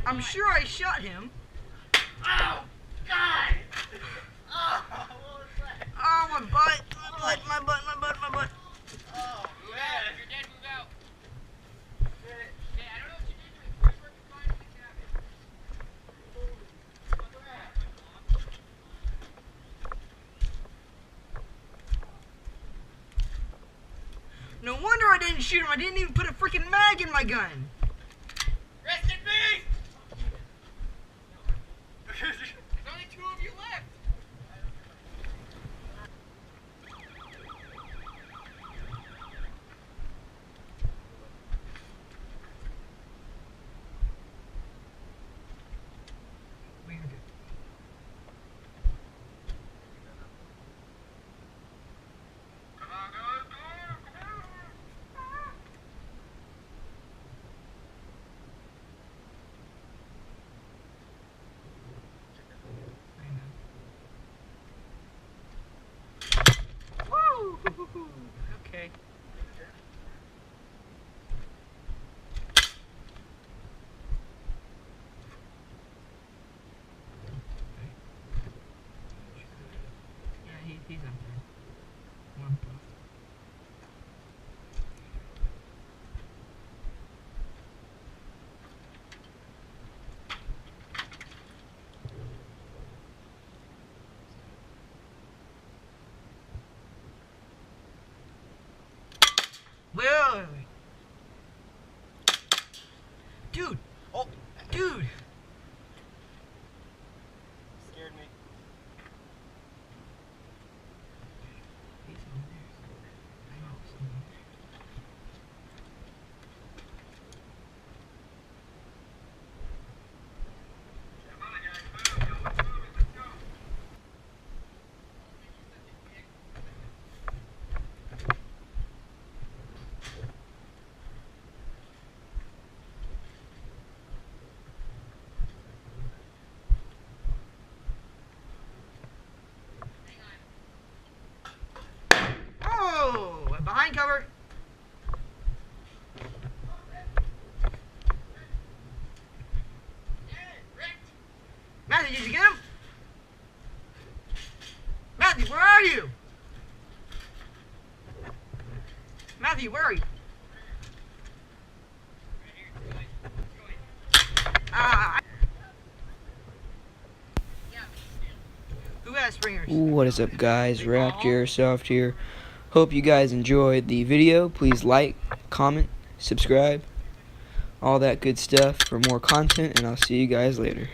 I'm sure I shot him. Oh, God! Oh, what was that? Oh, my butt. My butt. Oh, man. You're dead, move out. Shit. Hey, I don't know what you did to me. First working fine in the cabin. Holy crap. No wonder I didn't shoot him. I didn't even put a freaking mag in my gun. Rest in peace! There's only 2 of you left. Okay. Yeah, he's up there. One. Wait. Dude! Oh, dude! Scared me. He's over there. I know someone there. Oh! Behind cover! Matthew, did you get him? Matthew, where are you? Matthew, where are you? Who has springers? What is up, guys? D14 Airsoft here. Hope you guys enjoyed the video. Please like, comment, subscribe, all that good stuff for more content, and I'll see you guys later.